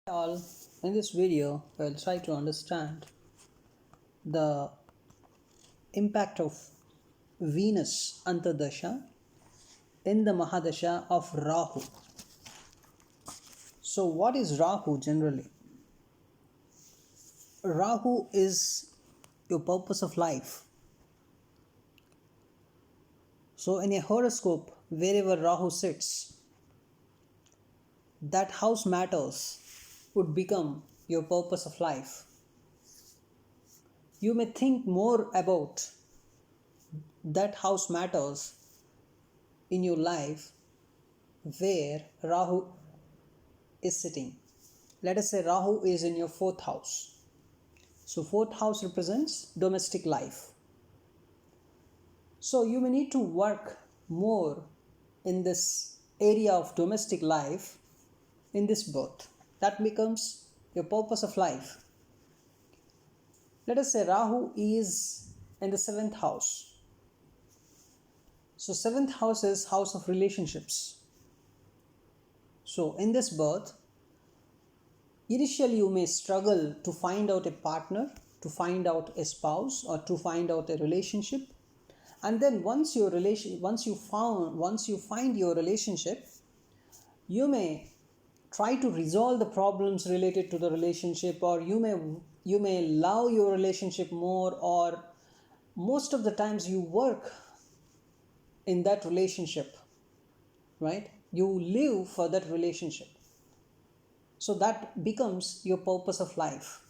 All in this video we'll try to understand the impact of Venus antardasha in the Mahadasha of Rahu. So what is Rahu generally? Rahu is your purpose of life. So in a horoscope, wherever Rahu sits, that house matters would become your purpose of life. You may think more about that house matters in your life where Rahu is sitting. Let us say Rahu is in your fourth house. So fourth house represents domestic life. So you may need to work more in this area of domestic life in this birth. That becomes your purpose of life. Let us say Rahu is in the seventh house. So seventh house is house of relationships. So in this birth, initially you may struggle to find out a partner, to find out a spouse, or to find out a relationship. And then once you find your relationship, you may try to resolve the problems related to the relationship, or you may love your relationship more, or most of the times you work in that relationship, right? You live for that relationship. So that becomes your purpose of life.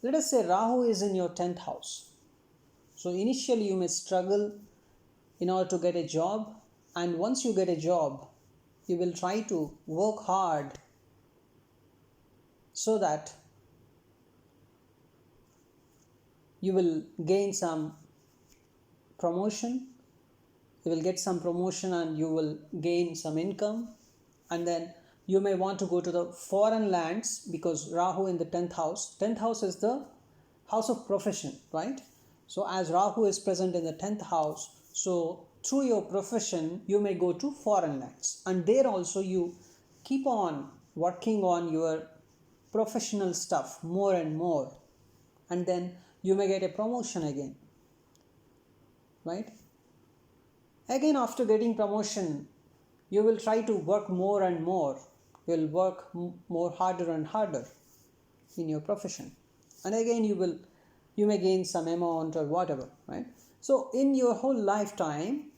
Let us say Rahu is in your 10th house. So initially you may struggle in order to get a job, and once you get a job, you will try to work hard so that you will gain some promotion. You will get some promotion and you will gain some income, and then you may want to go to the foreign lands because Rahu in the 10th house. 10th house is the house of profession, right? So as Rahu is present in the 10th house, so through your profession you may go to foreign lands, and there also you keep on working on your professional stuff more and more, and then you may get a promotion again, right? Again, after getting promotion, you will try to work more and more. You will work more harder and harder in your profession, and again you may gain some amount or whatever, right? So in your whole lifetime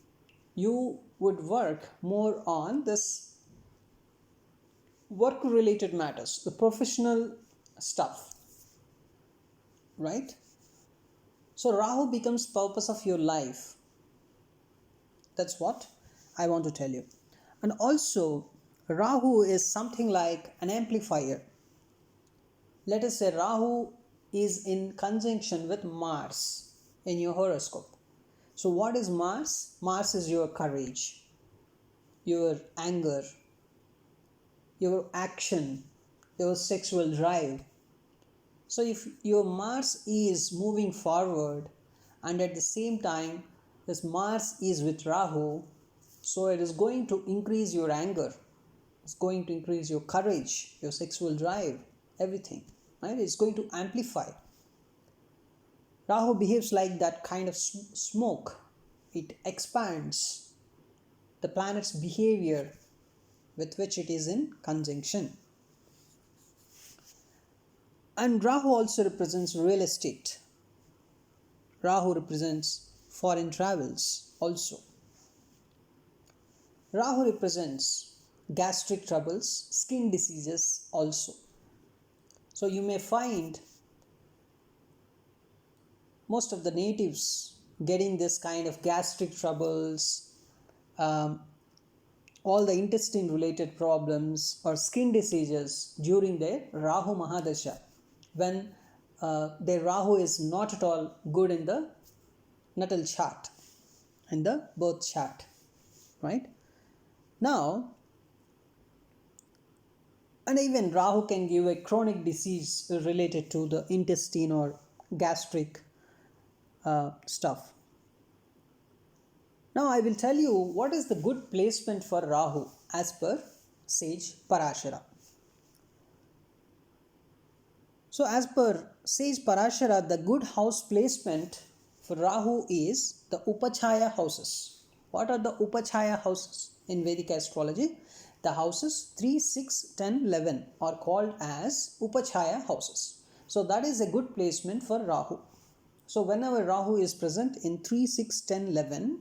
you would work more on this work related matters, the professional stuff, right? So Rahu becomes purpose of your life. That's what I want to tell you. And also Rahu is something like an amplifier. Let us say Rahu is in conjunction with Mars in your horoscope. So what is Mars? Mars is your courage, your anger, your action, your sexual drive. So if your Mars is moving forward and at the same time this Mars is with Rahu, so it is going to increase your anger, it's going to increase your courage, your sexual drive, everything, right? It's going to amplify. Rahu behaves like that kind of smoke. It expands the planet's behavior with which it is in conjunction. And Rahu also represents real estate. Rahu represents foreign travels also. Rahu represents gastric troubles, skin diseases also. So you may find most of the natives getting this kind of gastric troubles, all the intestine related problems or skin diseases during their Rahu Mahadasha, when their Rahu is not at all good in the natal chart, in the birth chart, right? Now, and even Rahu can give a chronic disease related to the intestine or gastric stuff. Now I will tell you what is the good placement for Rahu as per sage Parashara. So as per says Parashara, the good house placement for Rahu is the Upachaya houses. What are the Upachaya houses in Vedic astrology? The houses 3, 6, 10, 11 are called as Upachaya houses. So that is a good placement for Rahu. So whenever Rahu is present in 3, 6, 10, 11,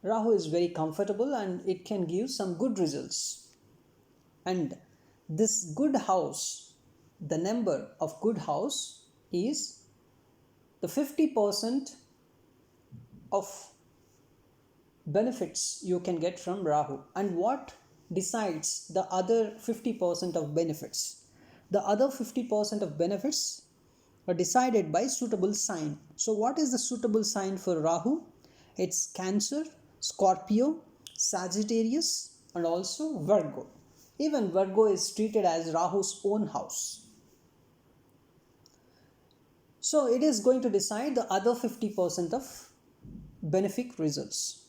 Rahu is very comfortable and it can give some good results. And this good house, the number of good house is the 50% of benefits you can get from Rahu. And what decides the other 50% of benefits? The other 50% of benefits are decided by suitable sign. So what is the suitable sign for Rahu? It's Cancer, Scorpio, Sagittarius, and also Virgo. Even Virgo is treated as Rahu's own house. So it is going to decide the other 50% of benefic results.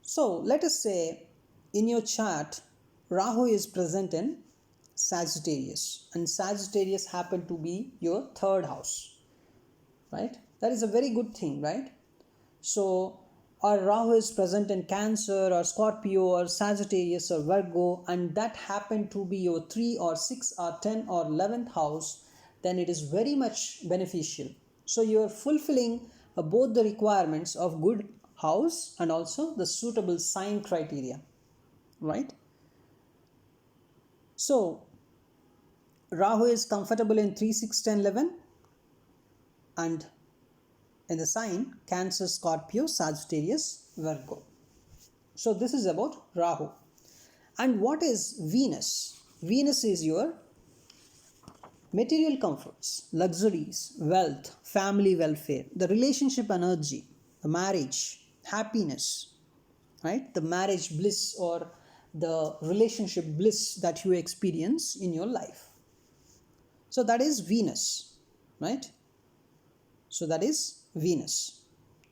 So let us say in your chart, Rahu is present in Sagittarius, and Sagittarius happen to be your third house, right? That is a very good thing, right? So or Rahu is present in Cancer or Scorpio or Sagittarius or Virgo, and that happen to be your 3 or 6 or 10 or 11th house, then it is very much beneficial. So you are fulfilling both the requirements of good house and also the suitable sign criteria, right? So Rahu is comfortable in 3, 6, 10, 11 and in the sign Cancer, Scorpio, Sagittarius, Virgo. So this is about Rahu. And what is Venus? Venus is your material comforts, luxuries, wealth, family welfare, the relationship energy, the marriage, happiness, right? The marriage bliss or the relationship bliss that you experience in your life. So that is Venus, right? So that is Venus.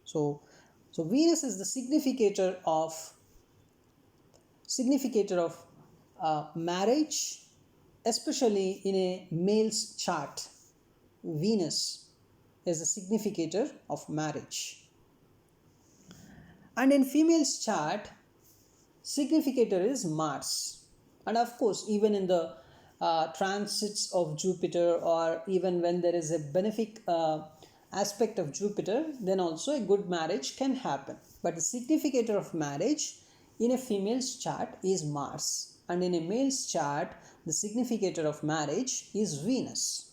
So Venus is the significator of marriage, especially in a male's chart. Venus is the significator of marriage. And in female's chart, significator is Mars. And of course, even in the transits of Jupiter, or even when there is a benefic aspect of Jupiter, then also a good marriage can happen. But the significator of marriage in a female's chart is Mars, and in a male's chart the significator of marriage is Venus.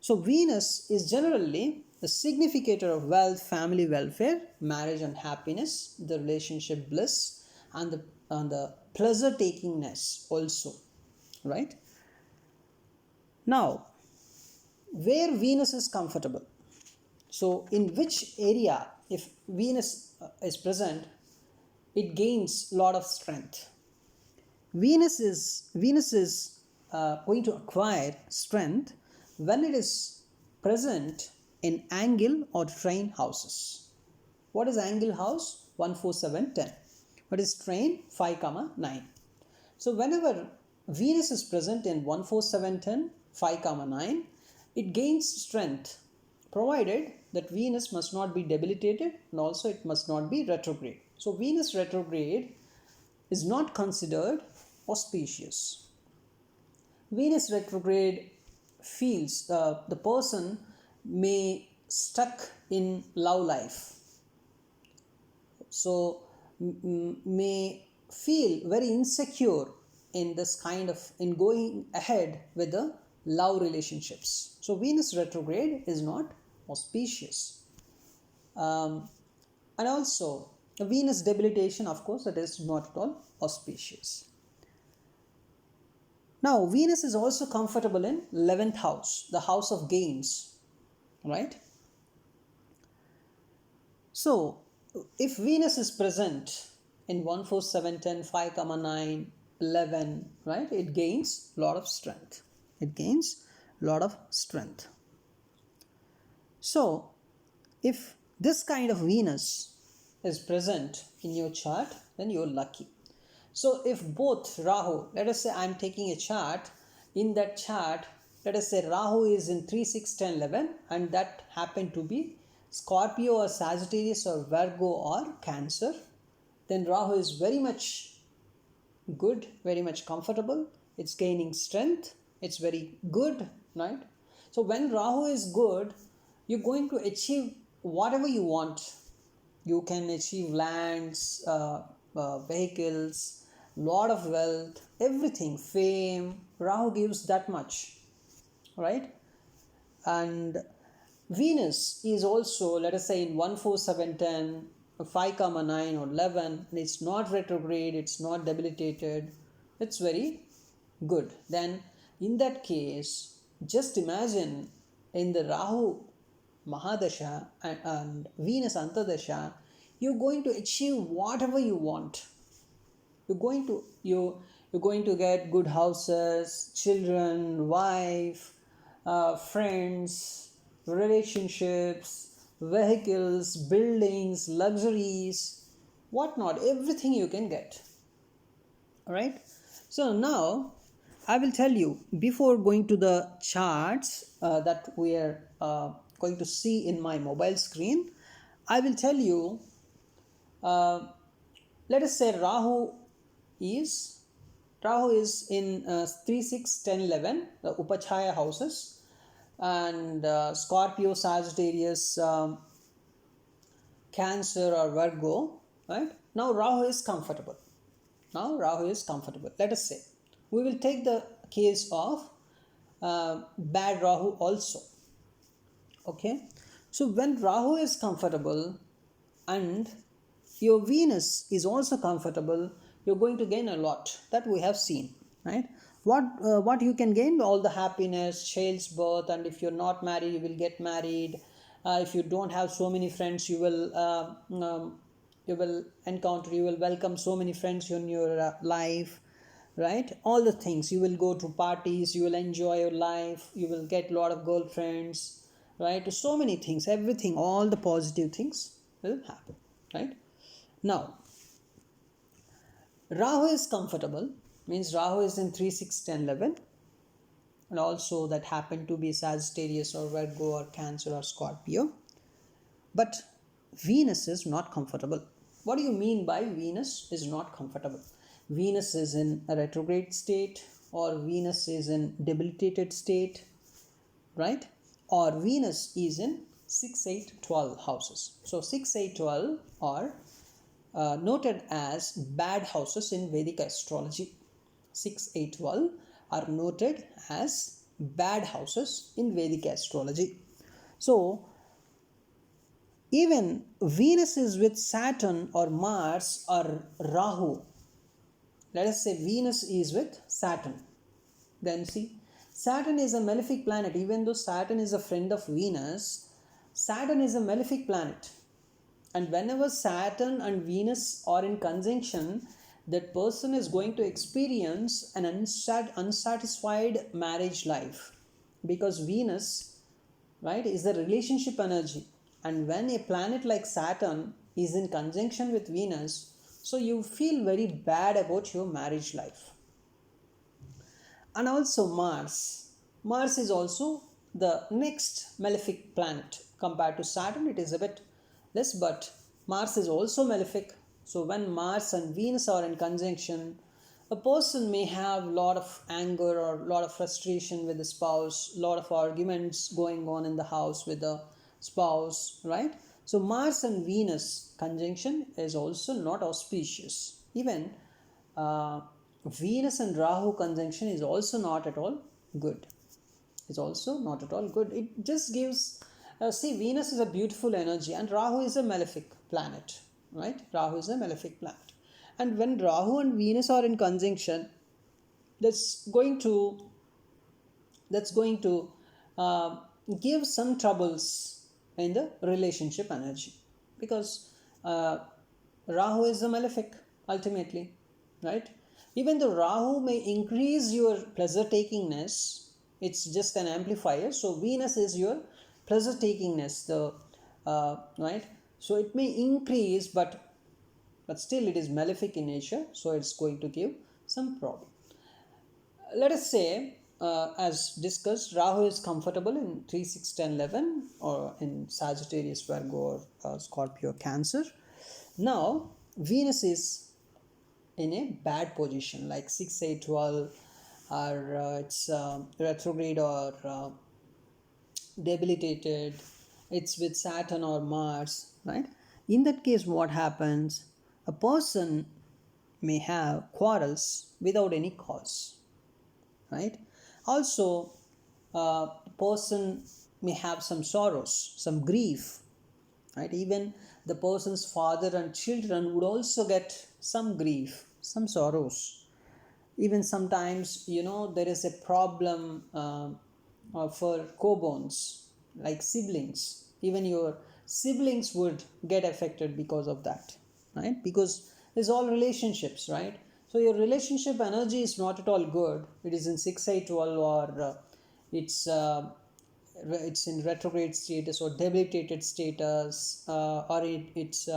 So Venus is generally the significator of wealth, family welfare, marriage and happiness, the relationship bliss, and the pleasure takingness also, right? Now, where Venus is comfortable, so in which area if Venus is present, it gains a lot of strength. Venus is going to acquire strength when it is present in angle or trine houses. What is angle house? 1, 4, 7, 10. What is trine? 5, 9. So whenever Venus is present in 1, 4, 7, 10, 5, 9, it gains strength, provided that Venus must not be debilitated and also it must not be retrograde. So Venus retrograde is not considered auspicious. Venus retrograde feels the person may stuck in love life. So may feel very insecure in this kind of in going ahead with the love relationships. So Venus retrograde is not auspicious. And also Venus debilitation, of course, that is not at all auspicious. Now Venus is also comfortable in 11th house, the house of gains, right? So if Venus is present in 1, 4, 7, 10, 5, 9, 11, right, it gains a lot of strength. It gains a lot of strength. So if this kind of Venus is present in your chart, then you're lucky. So if both Rahu, let us say I'm taking a chart, in that chart, let us say Rahu is in 3, 6, 10, 11, and that happened to be Scorpio or Sagittarius or Virgo or Cancer, then Rahu is very much good, very much comfortable, it's gaining strength, it's very good, right? So when Rahu is good, you're going to achieve whatever you want. You can achieve lands, vehicles, lot of wealth, everything, fame. Rahu gives that much, right? And Venus is also, let us say, in 1, 4, 7, 10, 5, 9 or 11, and it's not retrograde, it's not debilitated, it's very good. Then in that case, just imagine in the Rahu Mahadasha and Venus antardasha, you're going to achieve whatever you want. You're going to get good houses, children, wife, friends, relationships, vehicles, buildings, luxuries, whatnot. Everything you can get. All right. So now I will tell you, before going to the charts that we are going to see in my mobile screen, I will tell you, let us say Rahu is in 3, 6, 10, 11, the Upachaya houses, and Scorpio, Sagittarius, Cancer or Virgo, right? Now Rahu is comfortable. Let us say we will take the case of bad Rahu also. Okay, so when Rahu is comfortable and your Venus is also comfortable, you're going to gain a lot. That we have seen, right? What you can gain? All the happiness, child's birth, and if you're not married, you will get married. If you don't have so many friends, you will welcome so many friends in your life, right? All the things, you will go to parties, you will enjoy your life, you will get a lot of girlfriends, right? So many things, everything, all the positive things will happen, right? Now Rahu is comfortable, means Rahu is in 3, 6, 10, 11, and also that happened to be Sagittarius or Virgo or Cancer or Scorpio. But Venus is not comfortable. What do you mean by Venus is not comfortable? Venus is in a retrograde state, or Venus is in debilitated state, right? Or Venus is in 6, 8, 12 houses. So 6, 8, 12 are noted as bad houses in Vedic astrology. 6, 8, 12 are noted as bad houses in Vedic astrology. So even Venus is with Saturn or Mars or Rahu. Let us say Venus is with Saturn. Then see, Saturn is a malefic planet. Even though Saturn is a friend of Venus, Saturn is a malefic planet. And whenever Saturn and Venus are in conjunction, that person is going to experience an unsatisfied marriage life. Because Venus, right, is the relationship energy. And when a planet like Saturn is in conjunction with Venus, so you feel very bad about your marriage life. And also Mars. Mars is also the next malefic planet. Compared to Saturn, it is a bit less, but Mars is also malefic. So when Mars and Venus are in conjunction, a person may have a lot of anger or a lot of frustration with the spouse, a lot of arguments going on in the house with the spouse, right? So Mars and Venus conjunction is also not auspicious. Even Venus and Rahu conjunction is also not at all good. It just gives, see, Venus is a beautiful energy and Rahu is a malefic planet, right? Rahu is a malefic planet. And when Rahu and Venus are in conjunction, that's going to give some troubles in the relationship energy, because Rahu is a malefic ultimately, right? Even though Rahu may increase your pleasure takingness, it's just an amplifier. So Venus is your pleasure takingness, right? So it may increase, but but still it is malefic in nature, so it's going to give some problem. Let us say, as discussed, Rahu is comfortable in 3, 6, 10, 11, or in Sagittarius, Virgo, or Scorpio, Cancer. Now Venus is in a bad position like 6, 8, 12, or it's retrograde, or debilitated, it's with Saturn or Mars, right? In that case, what happens? A person may have quarrels without any cause, right? Also, a person may have some sorrows, some grief, right? Even the person's father and children would also get some grief, some sorrows. Even sometimes, there is a problem for co-bones, like siblings. Even your siblings would get affected because of that, right? Because it's all relationships, right? So your relationship energy is not at all good. It is in 6, 8, 12, or it's in retrograde status or debilitated status, or it's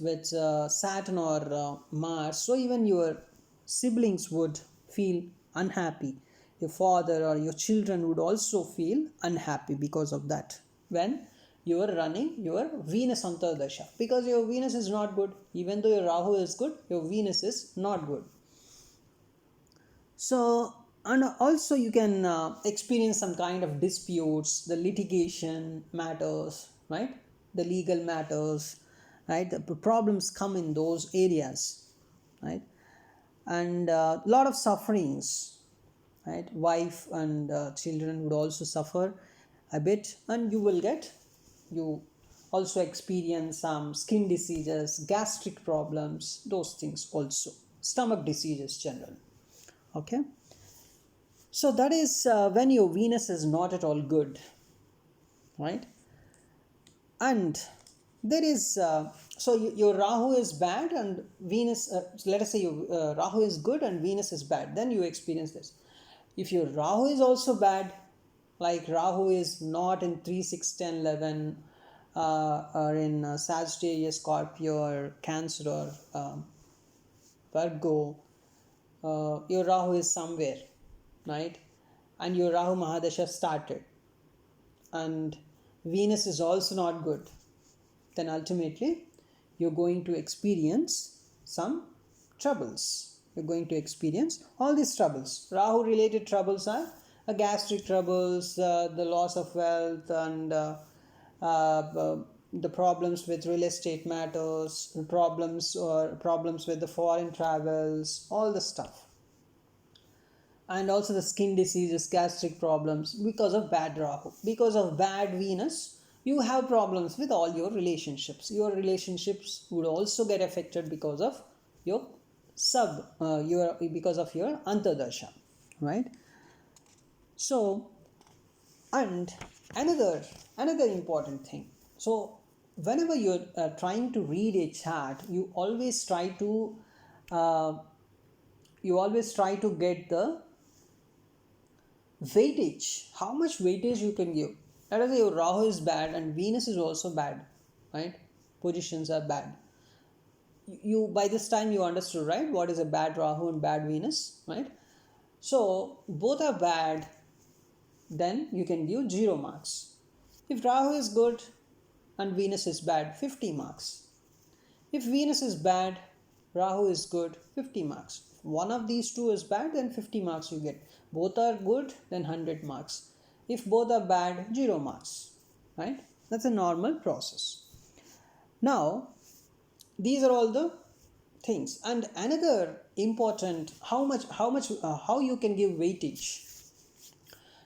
with Saturn or Mars. So even your siblings would feel unhappy. Your father or your children would also feel unhappy because of that, when you are running your Venus antardasha, because your Venus is not good. Even though your Rahu is good, your Venus is not good. So, and also you can experience some kind of disputes, the litigation matters, right? The legal matters, right? The problems come in those areas, right? And a lot of sufferings, right? Wife and children would also suffer a bit, and you also experience some skin diseases, gastric problems, those things also, stomach diseases generally. Okay, so that is when your Venus is not at all good, right? And there is your Rahu is bad and Venus, let us say your Rahu is good and Venus is bad, then you experience this. If your Rahu is also bad, like Rahu is not in 3, 6, 10, 11, or in Sagittarius, Scorpio, or Cancer, or Virgo, your Rahu is somewhere, right? And your Rahu Mahadasha started, and Venus is also not good, then ultimately you're going to experience some troubles. You're going to experience all these troubles. Rahu related troubles are gastric troubles, the loss of wealth, and the problems with real estate matters, problems with the foreign travels, all the stuff. And also the skin diseases, gastric problems, because of bad Rahu. Because of bad Venus, you have problems with all your relationships. Your relationships would also get affected because of your because of your antardasha, right? So, and another important thing. So, whenever you're trying to read a chart, you always try to get the weightage, how much weightage you can give. Let us say your Rahu is bad and Venus is also bad, right? Positions are bad. You by this time you understood, right, what is a bad Rahu and bad Venus, right? So both are bad, then you can give 0 marks. If Rahu is good and Venus is bad, 50 marks. If Venus is bad, Rahu is good, 50 marks. If one of these two is bad, then 50 marks you get. Both are good, then 100 marks. If both are bad, 0 marks, right? That's a normal process. Now, these are all the things. And another important, how you can give weightage.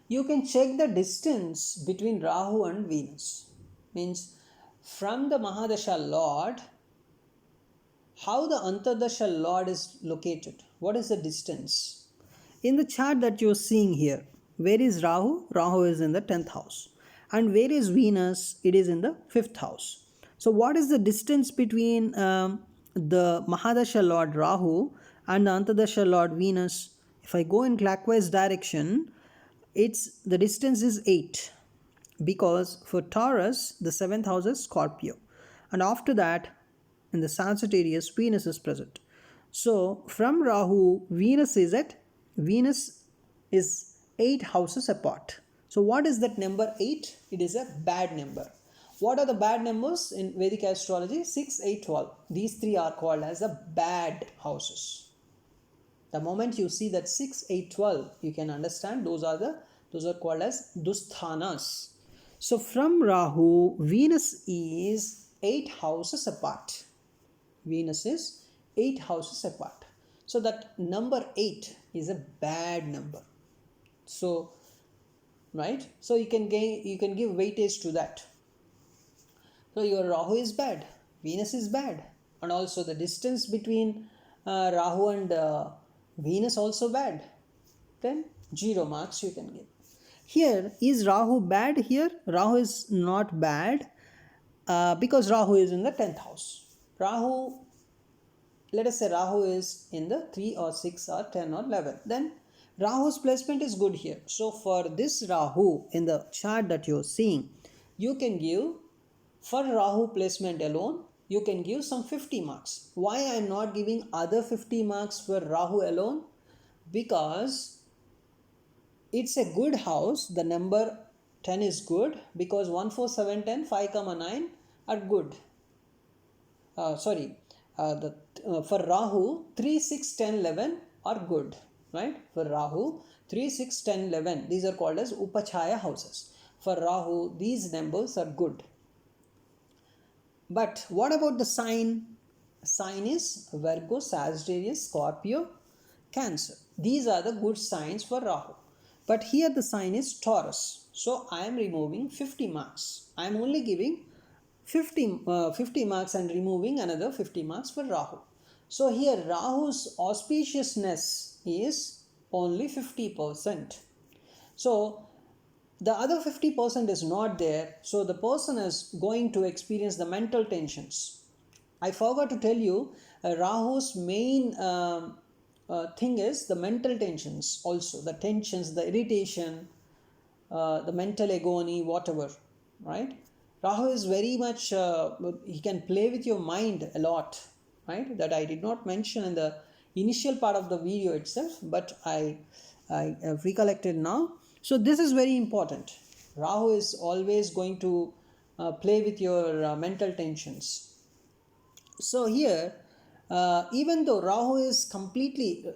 You can check the distance between Rahu and Venus. Means from the Mahadasha Lord, how the Antardasha Lord is located. What is the distance? In the chart that you're seeing here, where is Rahu? Rahu is in the 10th house. And where is Venus? It is in the 5th house. So what is the distance between the Mahadasha Lord Rahu and the Antardasha Lord Venus? If I go in clockwise direction, the distance is 8. Because for Taurus, the 7th house is Scorpio. And after that, in the Sagittarius, Venus is present. So from Rahu, Venus is 8 houses apart. So what is that number 8? It is a bad number. What are the bad numbers in Vedic astrology? 6, 8, 12. These three are called as the bad houses. The moment you see that 6, 8, 12, you can understand those are called as dusthanas. So from Rahu, Venus is 8 houses apart. Venus is 8 houses apart. So that number 8 is a bad number. So, right? So you can give weightage to that. So your Rahu is bad, Venus is bad, and also the distance between Rahu and Venus also bad. Then 0 marks you can give. Here, is Rahu bad here? Rahu is not bad because Rahu is in the 10th house. Rahu, let us say Rahu is in the 3 or 6 or 10 or 11. Then Rahu's placement is good here. So for this Rahu in the chart that you are seeing, you can give, for Rahu placement alone, you can give some 50 marks. Why I am not giving other 50 marks for Rahu alone? Because it's a good house. The number 10 is good because 1, 4, 7, 10, 5, 9 are good. For Rahu, 3, 6, 10, 11 are good. Right? For Rahu, 3, 6, 10, 11, these are called as Upachaya houses. For Rahu, these numbers are good. But what about the sign? Sign is Virgo, Sagittarius, Scorpio, Cancer. These are the good signs for Rahu. But here the sign is Taurus. So I am removing 50 marks. I am only giving 50 marks and removing another 50 marks for Rahu. So here Rahu's auspiciousness is only 50%. So the other 50% is not there, so the person is going to experience the mental tensions. I forgot to tell you, Rahu's main thing is the mental tensions also, the tensions, the irritation, the mental agony, whatever, right? Rahu is very much, he can play with your mind a lot, right? That I did not mention in the initial part of the video itself, but I have recollected now. So this is very important. Rahu is always going to play with your mental tensions. So here, even though Rahu is completely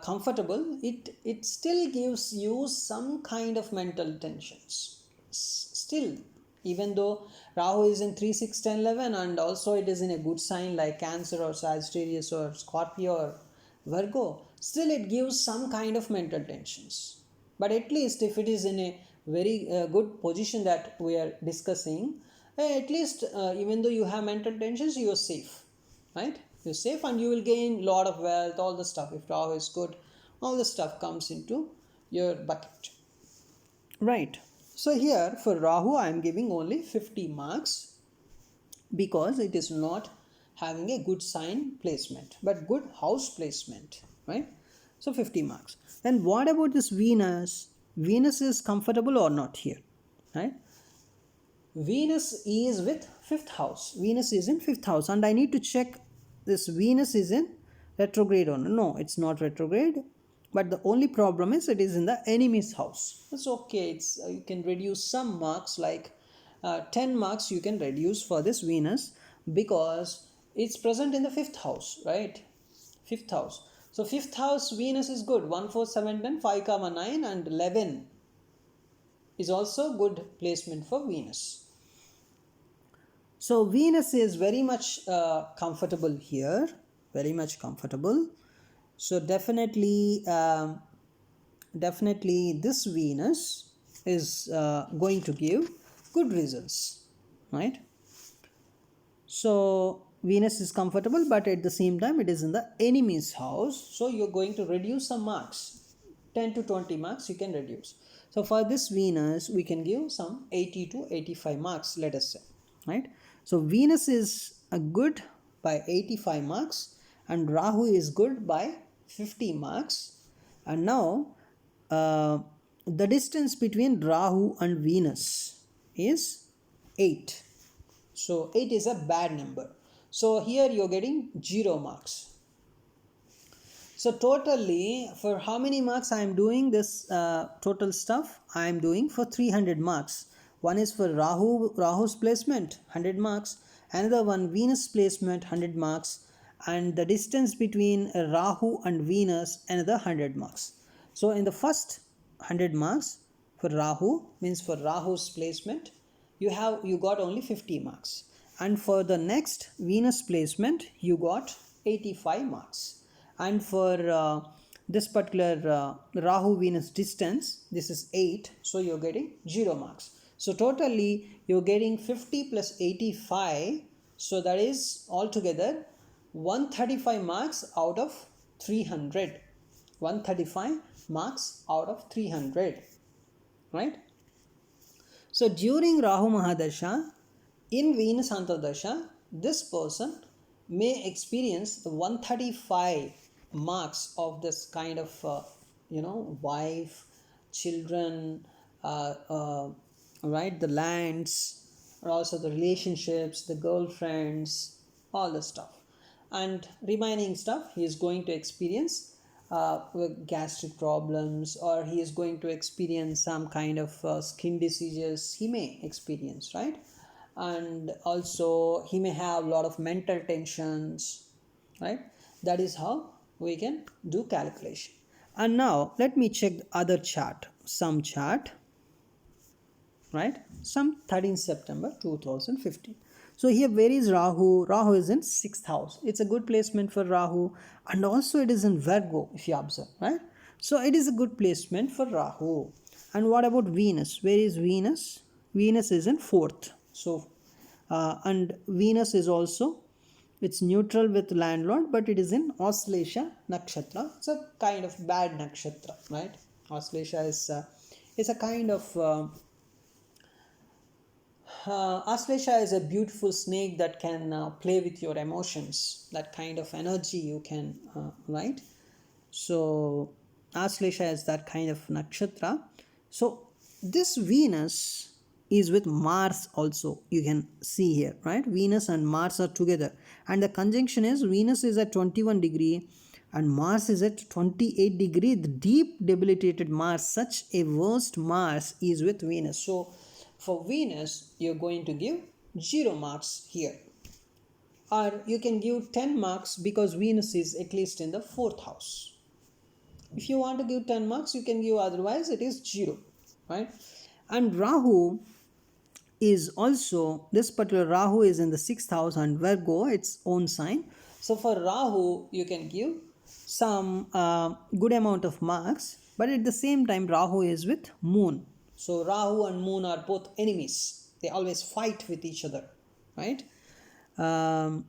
comfortable, it still gives you some kind of mental tensions. Still, even though Rahu is in 3, 6, 10, 11 and also it is in a good sign like Cancer or Sagittarius or Scorpio or Virgo, still it gives some kind of mental tensions. But at least if it is in a very good position that we are discussing, at least even though you have mental tensions, you are safe, right? You're safe and you will gain lot of wealth, all the stuff. If Rahu is good, all the stuff comes into your bucket, right? So here for Rahu, I am giving only 50 marks because it is not having a good sign placement, but good house placement, right? So 50 marks. Then what about this Venus? Venus is comfortable or not here, right? Venus is with 5th house. Venus is in 5th house and I need to check this Venus is in retrograde or no, it's not retrograde. But the only problem is it is in the enemy's house. It's okay. It's you can reduce some marks like 10 marks you can reduce for this Venus because it's present in the 5th house, right? 5th house. So 5th house Venus is good. 1, 4, 7, 10, 5, 9 and 11 is also good placement for Venus. So Venus is very much comfortable here. Very much comfortable. So definitely this Venus is going to give good results, right? So Venus is comfortable, but at the same time it is in the enemy's house. So you're going to reduce some marks. 10 to 20 marks you can reduce. So for this Venus, we can give some 80 to 85 marks, let us say, right? So Venus is good by 85 marks and Rahu is good by 50 marks. And now the distance between Rahu and Venus is 8. So 8 is a bad number. So here you're getting 0 marks. So totally, for how many marks I am doing this total stuff? I am doing for 300 marks. One is for Rahu's placement, 100 marks. Another one, Venus placement, 100 marks. And the distance between Rahu and Venus, another 100 marks. So in the first 100 marks for Rahu, means for Rahu's placement, you got only 50 marks. And for the next Venus placement, you got 85 marks. And for this particular Rahu Venus distance, this is 8, so you're getting 0 marks. So totally you're getting 50 plus 85, so that is altogether 135 marks out of 300. 135 marks out of 300, right? So during Rahu Mahadasha, in Venus antardasha, this person may experience the 135 marks of this kind of wife, children, right, the lands, or also the relationships, the girlfriends, all the stuff. And remaining stuff he is going to experience with gastric problems, or he is going to experience some kind of skin diseases he may experience, right? And also he may have a lot of mental tensions, right? That is how we can do calculation. And now let me check the other chart, some chart, right? Some 13 September 2015. So here, where is Rahu? Rahu is in 6th house. It's a good placement for Rahu, and also it is in Virgo, if you observe, right? So it is a good placement for Rahu. And what about Venus? Where is Venus? Venus is in 4th. So and Venus is also, it's neutral with landlord, but it is in Auslesha nakshatra. It's a kind of bad nakshatra, right? Auslesha is a kind of Auslesha is a beautiful snake that can play with your emotions. That kind of energy you can, right? So Auslesha is that kind of nakshatra. So this Venus is with Mars also, you can see here, right? Venus and Mars are together, and the conjunction is Venus is at 21 degree and Mars is at 28 degree. The deep debilitated Mars, such a worst Mars is with Venus. So for Venus you're going to give 0 marks here, or you can give 10 marks because Venus is at least in the 4th house. If you want to give 10 marks you can give, otherwise it is 0, right? And Rahu is also, this particular Rahu is in the 6th house and Virgo, its own sign. So for Rahu you can give some good amount of marks, but at the same time Rahu is with Moon. So Rahu and Moon are both enemies. They always fight with each other, right? Rahu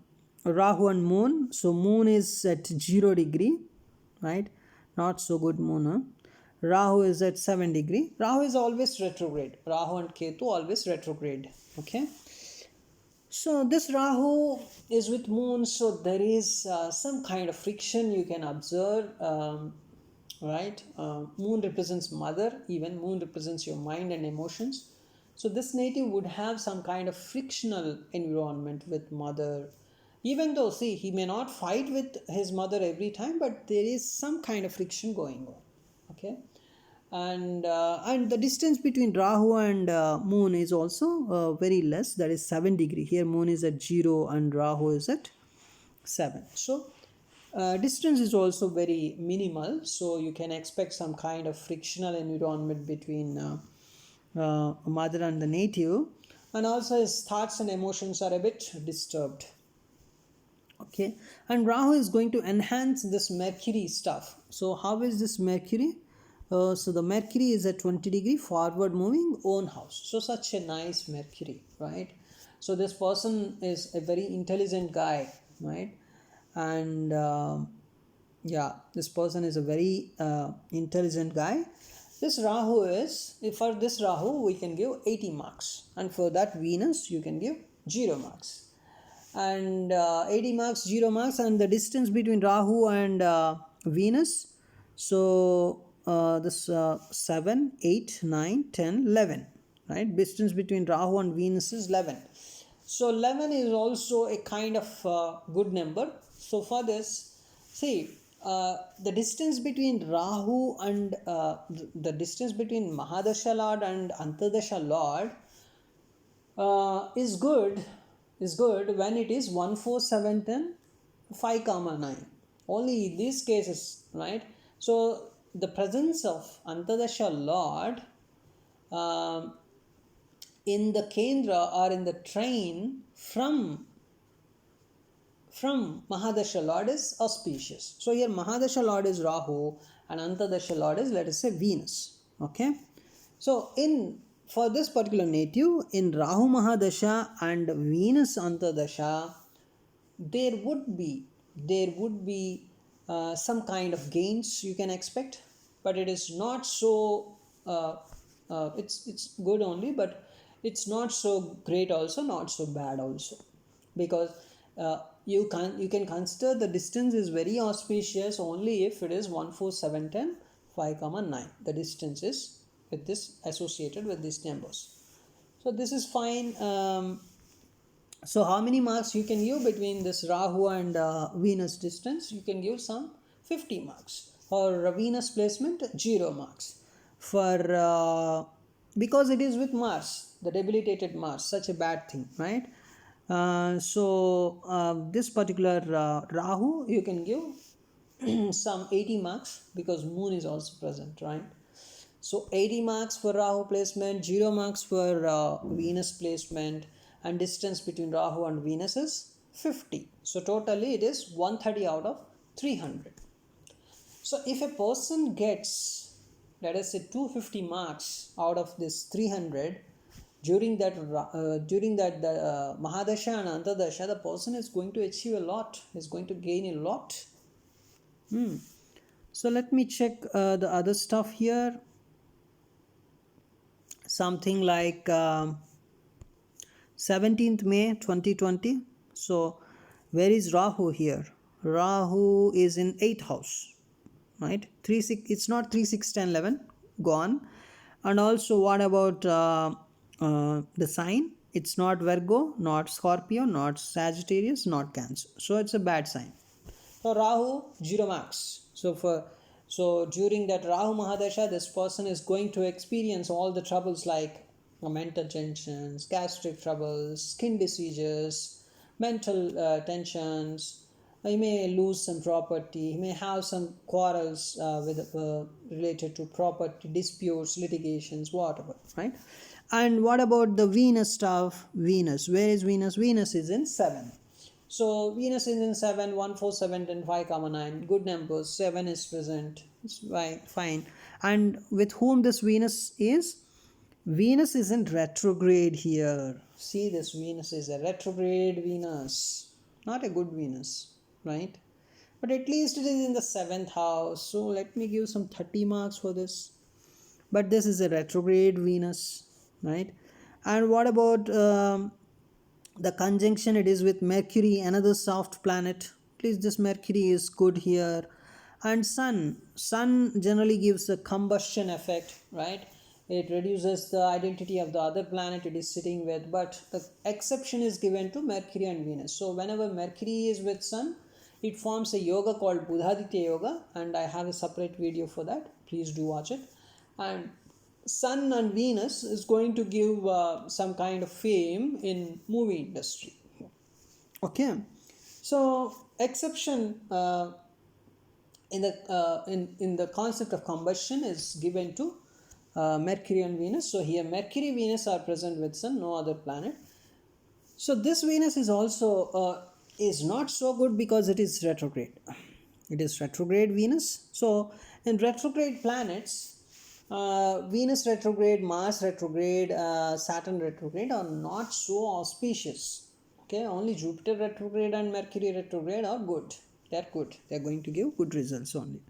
and Moon. So Moon is at 0 degree, right? Not so good Moon, huh? Rahu is at 7 degree. Rahu is always retrograde. Rahu and Ketu always retrograde. Okay. So this Rahu is with Moon. So there is some kind of friction you can observe. Right. Moon represents mother. Even Moon represents your mind and emotions. So this native would have some kind of frictional environment with mother. Even though, see, he may not fight with his mother every time, but there is some kind of friction going on. Okay. And the distance between Rahu and Moon is also very less, that is 7 degree. Here Moon is at 0 and Rahu is at 7. So distance is also very minimal, so you can expect some kind of frictional environment between mother and the native, and also his thoughts and emotions are a bit disturbed. Okay, and Rahu is going to enhance this Mercury stuff. So how is this Mercury? So the Mercury is at 20 degree forward moving own house. So such a nice Mercury, right? So this person is a very intelligent guy, right? And yeah, this person is a very intelligent guy. This Rahu is, for this Rahu we can give 80 marks, and for that Venus you can give 0 marks. And 80 marks, 0 marks, and the distance between Rahu and Venus. So this 7, 8, 9, 10, 11, right? Distance between Rahu and Venus is 11. So 11 is also a kind of good number. So for this, see, the distance between Rahu and the distance between Mahadasha Lord and Antardasha Lord is good when it is 1 4 7 10 5 comma 9, only these cases, right? So the presence of Antardasha Lord um in the Kendra or in the train from Mahadasha Lord is auspicious. So here Mahadasha Lord is Rahu and Antardasha Lord is, let us say, Venus. Okay, so in for this particular native in Rahu Mahadasha and Venus Antardasha, there would be some kind of gains you can expect, but it is not so it's good only, but it's not so great also, not so bad also, because you can consider the distance is very auspicious only if it is 1 4 7 10 5 comma 9. The distance is with this associated with these numbers, so this is fine. So how many marks you can give between this Rahu and Venus distance? You can give some 50 marks. For Venus placement, 0 marks. For because it is with Mars, the debilitated Mars, such a bad thing, right? This particular Rahu, you can give some 80 marks because Moon is also present, right? So 80 marks for Rahu placement, 0 marks for Venus placement, and distance between Rahu and Venus is 50. So totally it is 130 out of 300. So if a person gets, let us say, 250 marks out of this 300, during that Mahadasha and Antardasha, the person is going to achieve a lot, is going to gain a lot. So let me check the other stuff here. Something like 17th May 2020. So where is Rahu here? Rahu is in 8th house, right? 3 6, it's not 3 6 10 11, gone. And also what about the sign? It's not Virgo, not Scorpio, not Sagittarius, not Cancer, so it's a bad sign. So Rahu, 0 marks. So during that Rahu Mahadasha, this person is going to experience all the troubles like mental tensions, gastric troubles, skin diseases, mental tensions. He may lose some property. He may have some quarrels related to property disputes, litigations, whatever, right? And what about the Venus stuff? Venus, where is Venus? Venus is in 7. So Venus is in 7, 1 4 7 10 5 comma 9, good numbers. 7 is present, it's fine. And with whom this Venus is? Venus is in retrograde here. See, this Venus is a retrograde Venus, not a good Venus, right? But at least it is in the 7th house, so let me give some 30 marks for this. But this is a retrograde Venus, right? And what about the conjunction? It is with Mercury, another soft planet. At least this Mercury is good here. And Sun generally gives a combustion effect, right? It reduces the identity of the other planet it is sitting with, but the exception is given to Mercury and Venus. So whenever Mercury is with Sun, it forms a yoga called Buddhaditya Yoga, and I have a separate video for that. Please do watch it. And Sun and Venus is going to give some kind of fame in movie industry. Okay, so exception in the concept of combustion is given to Mercury and Venus. So here Mercury, Venus are present with Sun, no other planet. So this Venus is also is not so good because it is retrograde. It is retrograde Venus. So in retrograde planets, Venus retrograde, Mars retrograde, Saturn retrograde are not so auspicious. Okay, only Jupiter retrograde and Mercury retrograde are good. They're good. They're going to give good results only.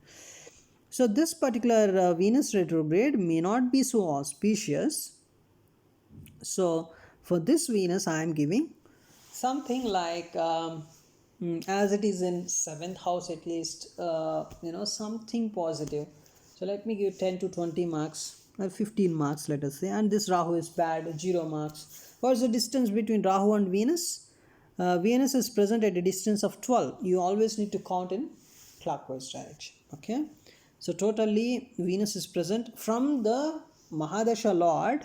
So this particular Venus retrograde may not be so auspicious. So for this Venus, I am giving something like as it is in 7th house, at least something positive. So let me give 10 to 20 marks 15 marks, let us say, and this Rahu is bad, 0 marks. What is the distance between Rahu and Venus? Venus is present at a distance of 12. You always need to count in clockwise direction. Okay, so totally Venus is present from the Mahadasha Lord,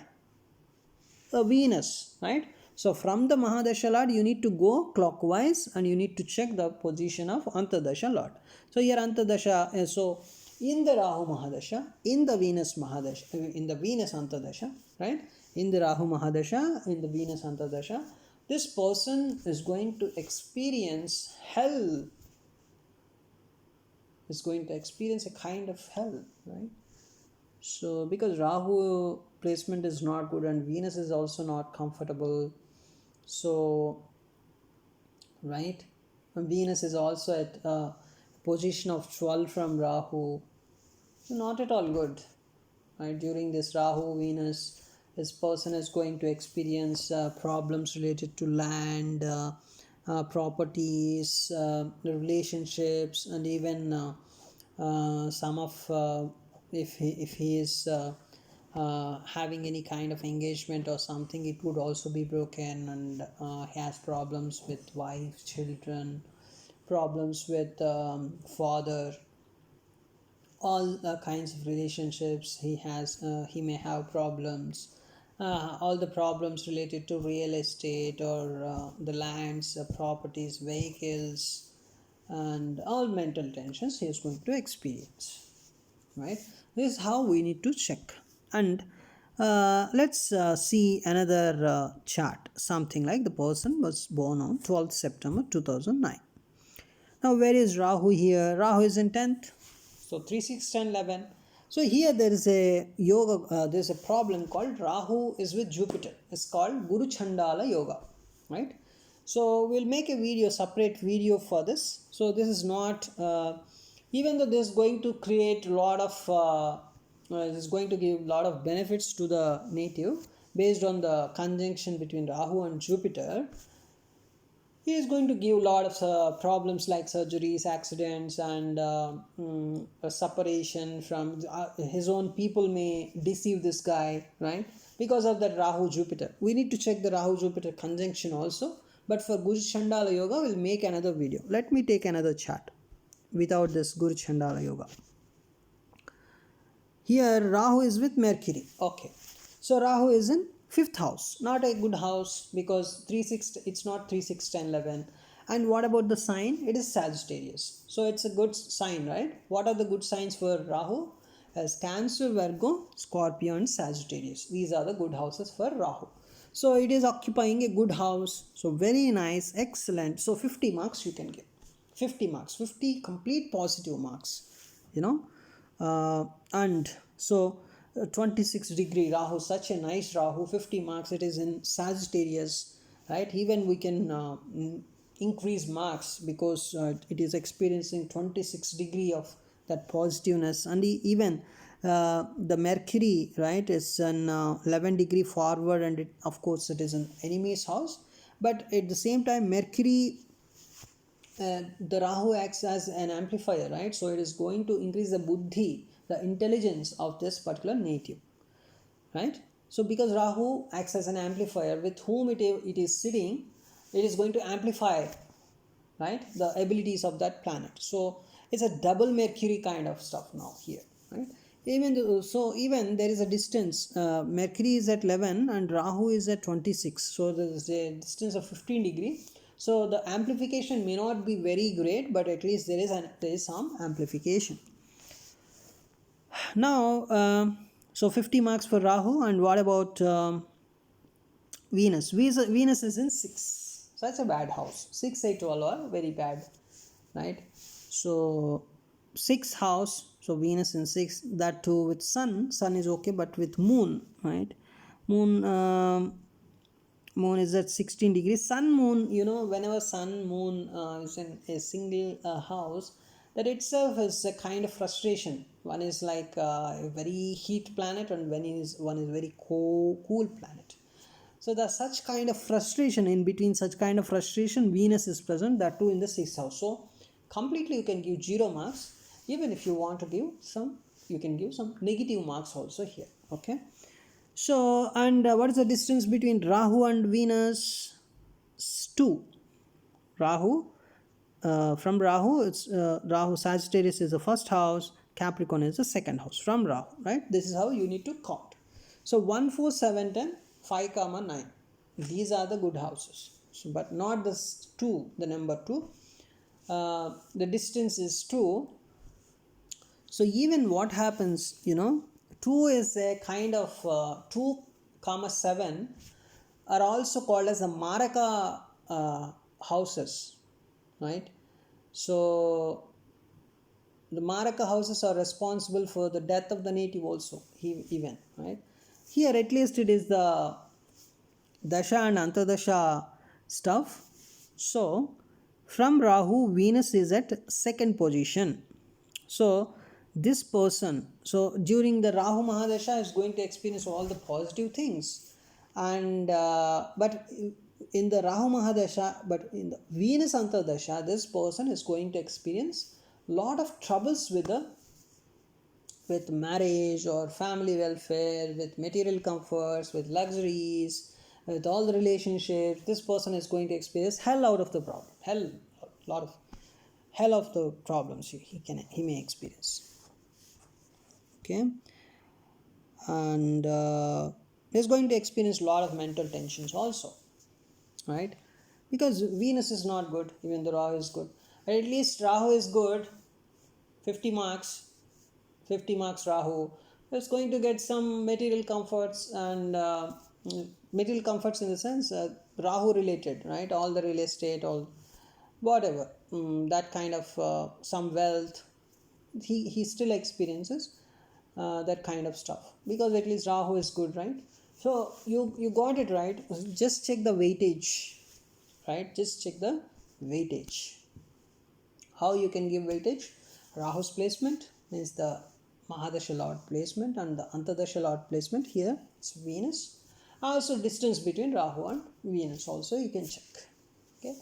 Venus, right? So from the Mahadasha Lord, you need to go clockwise and you need to check the position of Antardasha Lord. So here Antardasha, so in the Rahu Mahadasha, in the Venus Mahadasha, in the Venus Antardasha, right? In the Rahu Mahadasha, in the Venus Antardasha, this person is going to experience hell, is going to experience a kind of hell, right? So because Rahu placement is not good and Venus is also not comfortable, so right, and Venus is also at a position of 12 from Rahu, so not at all good, right? During this Rahu Venus, this person is going to experience problems related to land, properties, relationships, and even some of if he is having any kind of engagement or something, it would also be broken, and he has problems with wife, children, problems with father, all kinds of relationships he has. He may have problems, all the problems related to real estate or the lands, properties, vehicles, and all mental tensions he is going to experience, right? This is how we need to check. And let's see another chart, something like the person was born on 12th September 2009. Now where is Rahu here? Rahu is in 10th, so 3, 6, 10, 11. So here there is a yoga, there is a problem called Rahu is with Jupiter. It's called Guru Chandala Yoga, right? So we'll make a video, separate video for this. So this is not, even though this is going to create a lot of, this is going to give a lot of benefits to the native based on the conjunction between Rahu and Jupiter. He is going to give a lot of problems like surgeries, accidents, and separation from his own people may deceive this guy, right? Because of that Rahu Jupiter. We need to check the Rahu Jupiter conjunction also. But for Guru Chandala Yoga, we'll make another video. Let me take another chart without this Guru Chandala Yoga. Here Rahu is with Mercury. Okay. So Rahu is in 5th house. Not a good house because 3, 6, it's not 3, 6, 10, 11. And what about the sign? It is Sagittarius. So it's a good sign, right? What are the good signs for Rahu? As Cancer, Virgo, Scorpio, and Sagittarius. These are the good houses for Rahu. So it is occupying a good house. So very nice, excellent. So 50 marks you can give. 50 marks, 50 complete positive marks, you know. And so 26 degree Rahu, such a nice Rahu, 50 marks. It is in Sagittarius, right? Even we can increase marks because it is experiencing 26 degree of that positiveness. And even the Mercury, right, is an 11 degree forward, and it, of course it is an enemy's house, but at the same time Mercury, the Rahu acts as an amplifier, right? So it is going to increase the buddhi, the intelligence of this particular native, right? So because Rahu acts as an amplifier, with whom it is sitting, it is going to amplify, right, the abilities of that planet. So it's a double Mercury kind of stuff now here, right? Even there is a distance. Mercury is at 11 and Rahu is at 26. So there is a distance of 15 degrees. So the amplification may not be very great, but at least there is some amplification. Now, so 50 marks for Rahu. And what about Venus? Venus is in 6. So that's a bad house. 6, 8, 12 are very bad, right? So 6th house, so Venus in 6, that too with Sun. Sun is okay, but with Moon, right? Moon is at 16 degrees. Sun, Moon, you know, whenever Sun, Moon is in a single house, that itself is a kind of frustration. One is like a very heat planet, and one is very cool planet. So there's such kind of frustration. In between such kind of frustration, Venus is present, that too in the 6th house. So completely you can give 0 marks. Even if you want to give some, you can give some negative marks also here. Okay. So, and what is the distance between Rahu and Venus? 2. Rahu, from Rahu, it's Rahu Sagittarius is the first house, Capricorn is the second house from Rahu, right? This is how you need to count. So 1, 4, 7, 10, 5, 9. These are the good houses. So, but not the 2, the number 2. The distance is 2. So even what happens, 2 is a kind of 2, 7 are also called as the Maraka houses, right? So the Maraka houses are responsible for the death of the native also, even, right? Here at least it is the dasha and antardasha stuff. So from Rahu, Venus is at second position. So this person, so during the Rahu Mahadasha is going to experience all the positive things, and but in the Rahu Mahadasha, but in the Venus Antardasha, this person is going to experience lot of troubles with marriage or family welfare, with material comforts, with luxuries, with all the relationships. This person is going to experience hell out of the problem, lot of hell of the problems he may experience. Okay, and he's going to experience a lot of mental tensions also, right? Because Venus is not good, even though Rahu is good. But at least Rahu is good, 50 marks, 50 marks Rahu. It's going to get some material comforts, and material comforts in the sense Rahu related, right? All the real estate, all whatever, that kind of some wealth. He still experiences that kind of stuff, because at least Rahu is good, right? So you got it right. Just check the weightage, right? Just check the weightage. How you can give weightage? Rahu's placement means the Mahadasha Lord placement, and the Antardasha Lord placement here it's Venus. Also distance between Rahu and Venus also you can check. Okay,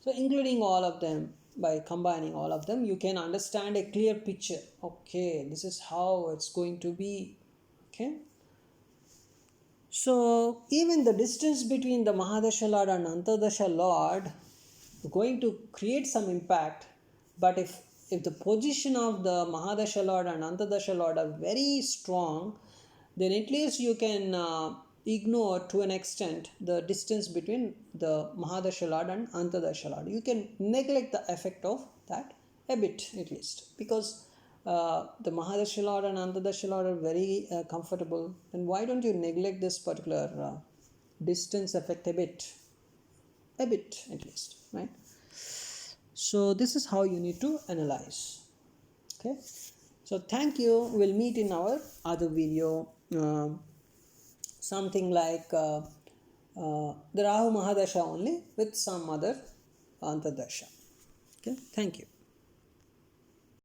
so including all of them, by combining all of them, you can understand a clear picture. Okay, this is how it's going to be. Okay, so even the distance between the Mahadasha Lord and Antardasha Lord is going to create some impact. But if the position of the Mahadasha Lord and Antardasha Lord are very strong, then at least you can ignore to an extent the distance between the Mahadasha Lord and Antardasha Lord. You can neglect the effect of that a bit at least, because the Mahadasha Lord and Antardasha Lord are very comfortable. Then why don't you neglect this particular distance effect a bit at least, right? So this is how you need to analyze. Okay, so thank you. We'll meet in our other video, something like the Rahu Mahadasha only with some other Antardasha. Okay, thank you.